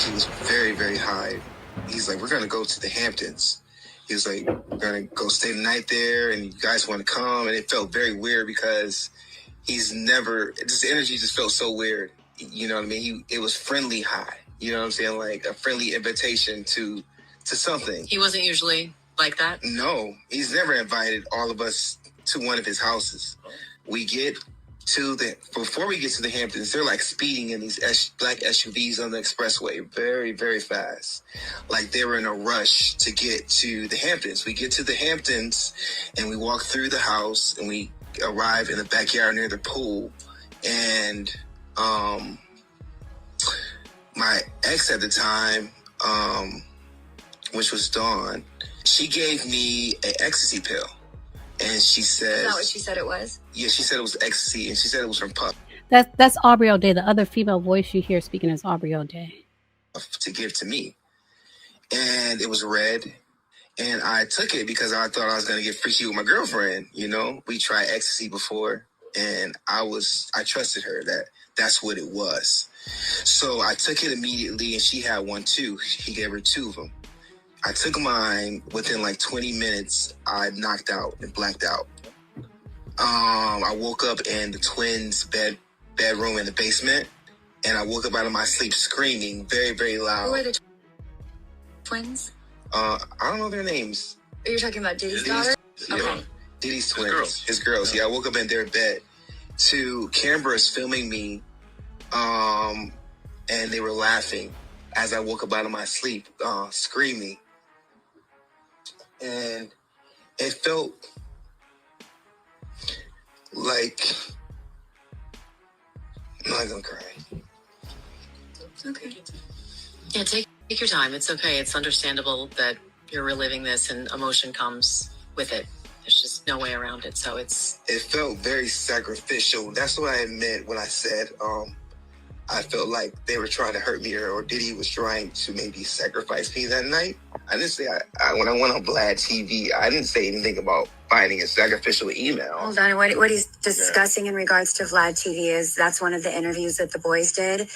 he was very, very high. He's like, we're going to go to the Hamptons. He was like, we're going to go stay the night there, and you guys want to come. And it felt very weird because he's never, just the energy just felt so weird. You know what I mean? It was friendly high. You know what I'm saying? Like a friendly invitation to something. He wasn't usually like that? No, he's never invited all of us to one of his houses. Before we get to the Hamptons, they're like speeding in these black SUVs on the expressway very, very fast. Like they were in a rush to get to the Hamptons. We get to the Hamptons and we walk through the house and we arrive in the backyard near the pool. And my ex at the time, which was Dawn, she gave me an ecstasy pill. And she said... Is that what she said it was? Yeah, she said it was ecstasy, and she said it was from Puff. That's Aubrey O'Day. The other female voice you hear speaking is Aubrey O'Day. To give to me. And it was red. And I took it because I thought I was going to get freaky with my girlfriend. You know, we tried ecstasy before, and I trusted her that that's what it was. So I took it immediately, and she had one too. He gave her two of them. I took mine. Within like 20 minutes, I knocked out and blacked out. I woke up in the twins' bedroom in the basement, and I woke up out of my sleep screaming very, very loud. Who are the twins? I don't know their names. Are you talking about Diddy's daughter? Yeah, okay. Diddy's twins. His girls. Yeah, I woke up in their bed. Cameras filming me, and they were laughing as I woke up out of my sleep, screaming. And it felt like... I'm not gonna cry. Okay. Yeah, take your time. It's okay. It's understandable that you're reliving this and emotion comes with it. There's just no way around it. So it felt very sacrificial. That's what I meant when I said I felt like they were trying to hurt me or Diddy was trying to maybe sacrifice me that night. I didn't say, when I went on Vlad TV, I didn't say anything about finding a sacrificial email. Hold on. What he's discussing in regards to Vlad TV is that's one of the interviews that the boys did.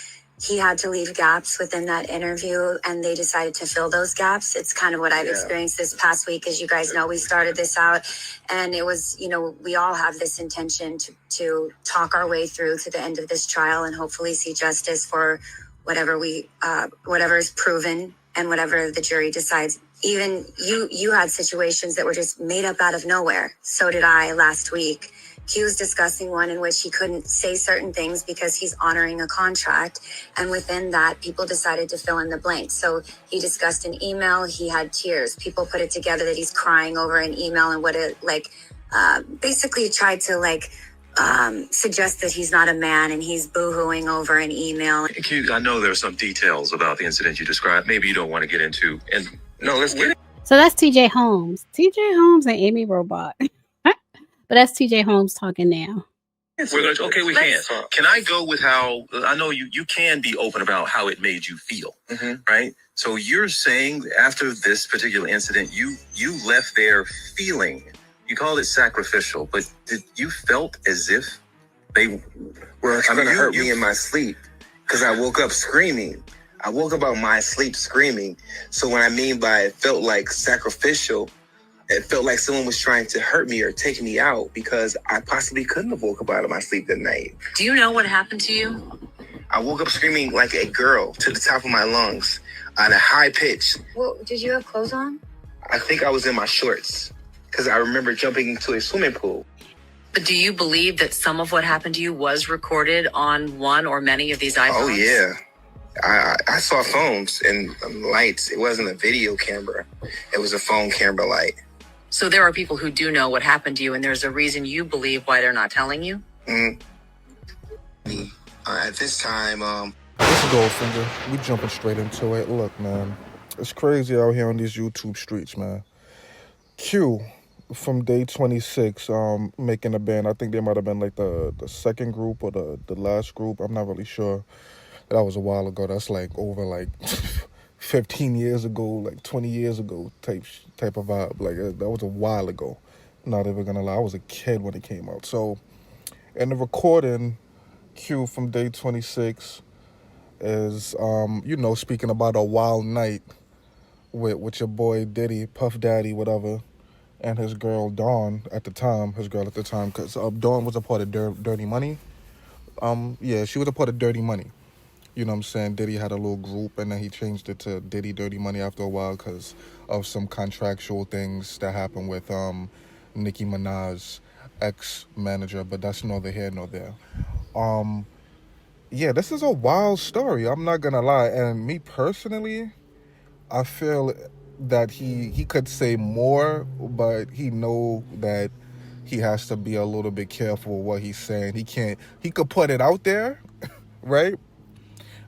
He had to leave gaps within that interview, and they decided to fill those gaps. It's kind of what I've experienced this past week. As you guys know, we started this out, and it was, we all have this intention to talk our way through to the end of this trial and hopefully see justice for whatever is proven and whatever the jury decides. Even you had situations that were just made up out of nowhere. So did I last week. He was discussing one in which he couldn't say certain things because he's honoring a contract. And within that, people decided to fill in the blanks. So he discussed an email. He had tears. People put it together that he's crying over an email and what it basically tried to suggest that he's not a man and he's boohooing over an email. I know there are some details about the incident you described. Maybe you don't want to get into. And no, let's get it. So that's TJ Holmes. TJ Holmes and Amy Robot. But that's TJ Holmes talking now. We can. Can I go with how, I know you can be open about how it made you feel, right? So you're saying after this particular incident, you left there feeling, you called it sacrificial, but you felt as if they were going to hurt me in my sleep because I woke up screaming. I woke up out of my sleep screaming. So what I mean by it felt like sacrificial, it felt like someone was trying to hurt me or take me out because I possibly couldn't have woke up out of my sleep that night. Do you know what happened to you? I woke up screaming like a girl to the top of my lungs at a high pitch. Well, did you have clothes on? I think I was in my shorts because I remember jumping into a swimming pool. But do you believe that some of what happened to you was recorded on one or many of these iPhones? Oh, yeah. I saw phones and lights. It wasn't a video camera. It was a phone camera light. So there are people who do know what happened to you, and there's a reason you believe why they're not telling you? At this time... This is Goldfinger. We jumping straight into it. Look, man. It's crazy out here on these YouTube streets, man. Q from day 26 making a band. I think they might have been like the second group or the last group. I'm not really sure. That was a while ago. That's like over 15 years ago, like 20 years ago type of vibe. Like that was a while ago. Not even gonna lie, I was a kid when it came out. So in the recording, Q from day 26, is, speaking about a wild night with your boy Diddy, Puff Daddy, whatever, and his girl Dawn at the time, because Dawn was a part of Dirty Money. Yeah, she was a part of Dirty Money. You know what I'm saying? Diddy had a little group, and then he changed it to Diddy Dirty Money after a while because of some contractual things that happened with Nicki Minaj's ex-manager, but that's neither here nor there. Yeah, this is a wild story. I'm not gonna lie. And me personally, I feel that he could say more, but he know that he has to be a little bit careful what he's saying. He could put it out there, right?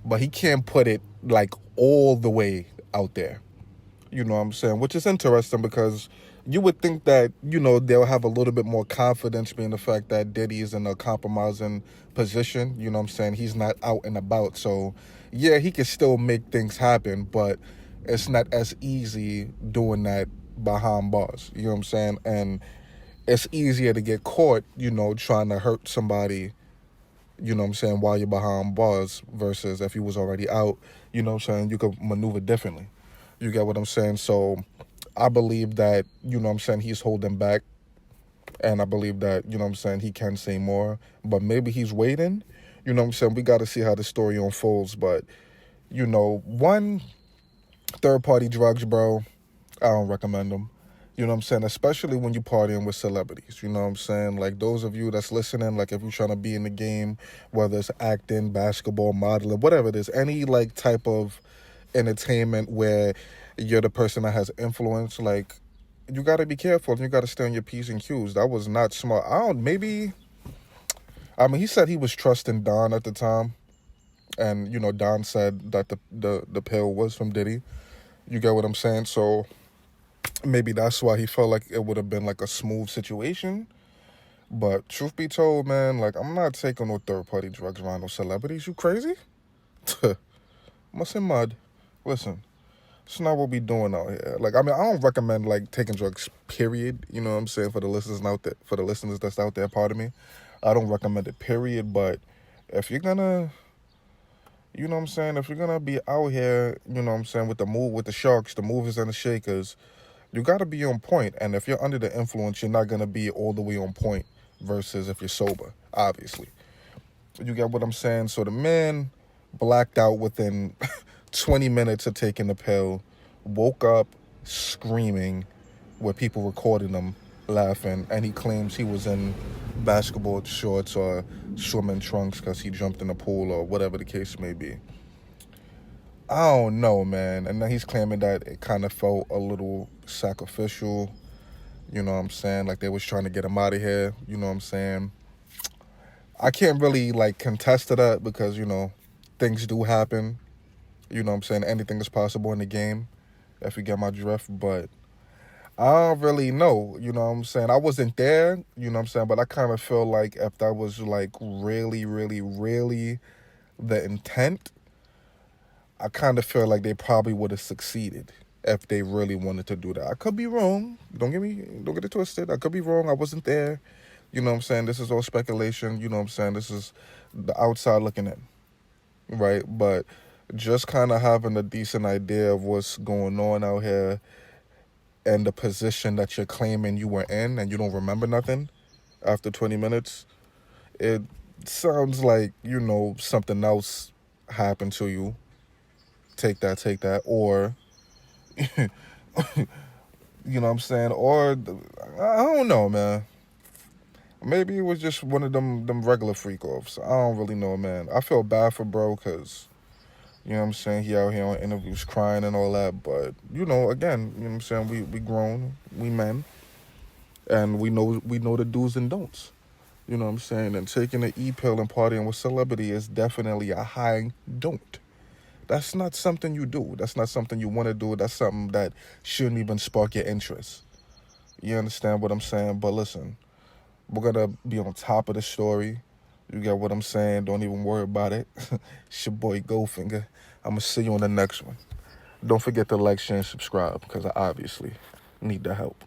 But he can't put it like all the way out there. You know what I'm saying? Which is interesting because you would think that, they'll have a little bit more confidence being the fact that Diddy is in a compromising position. You know what I'm saying? He's not out and about. So, yeah, he can still make things happen, but it's not as easy doing that behind bars. You know what I'm saying? And it's easier to get caught, trying to hurt somebody, while you're behind bars versus if you was already out, you could maneuver differently. You get what I'm saying? So I believe that, he's holding back. And I believe that, he can say more. But maybe he's waiting. We got to see how the story unfolds. But, one, third-party drugs, bro, I don't recommend them. Especially when you're partying with celebrities. Like, those of you that's listening, like, if you're trying to be in the game, whether it's acting, basketball, modeling, whatever it is, any, like, type of entertainment where you're the person that has influence, like, you got to be careful and you got to stay on your P's and Q's. That was not smart. He said he was trusting Don at the time. And, Don said that the pill was from Diddy. You get what I'm saying? So maybe that's why he felt like it would have been like a smooth situation. But truth be told, man, like, I'm not taking no third-party drugs around no celebrities. You crazy? Must in mud. Listen, it's not what we doing out here. Like, I don't recommend, like, taking drugs, period. You know what I'm saying? For the listeners that's out there, pardon me. I don't recommend it, period. But if you're gonna, if you're gonna be out here, with the sharks, the movers and the shakers, you got to be on point. And if you're under the influence, you're not going to be all the way on point versus if you're sober, obviously. You get what I'm saying? So the man blacked out within 20 minutes of taking the pill, woke up screaming with people recording him laughing, and he claims he was in basketball shorts or swimming trunks because he jumped in the pool or whatever the case may be. I don't know, man. And then he's claiming that it kind of felt a little sacrificial. You know what I'm saying? Like they was trying to get him out of here. You know what I'm saying? I can't really, like, contest to that because, things do happen. You know what I'm saying? Anything is possible in the game, if you get my drift. But I don't really know. You know what I'm saying? I wasn't there. You know what I'm saying? But I kind of feel like if that was, like, really, really, really the intent, I kind of feel like they probably would have succeeded if they really wanted to do that. I could be wrong. Don't get it twisted. I could be wrong. I wasn't there. You know what I'm saying? This is all speculation. You know what I'm saying? This is the outside looking in, right? But just kind of having a decent idea of what's going on out here and the position that you're claiming you were in and you don't remember nothing after 20 minutes, it sounds like, something else happened to you. Take that, or, you know what I'm saying? Or, I don't know, man. Maybe it was just one of them regular freak-offs. I don't really know, man. I feel bad for bro, because, you know what I'm saying, he out here on interviews crying and all that, but, again, you know what I'm saying, we grown, we men, and we know the do's and don'ts. You know what I'm saying? And taking an E-pill and partying with celebrity is definitely a high don't. That's not something you do. That's not something you want to do. That's something that shouldn't even spark your interest. You understand what I'm saying? But listen, we're going to be on top of the story. You get what I'm saying? Don't even worry about it. It's your boy Goldfinger. I'm going to see you on the next one. Don't forget to like, share, and subscribe because I obviously need the help.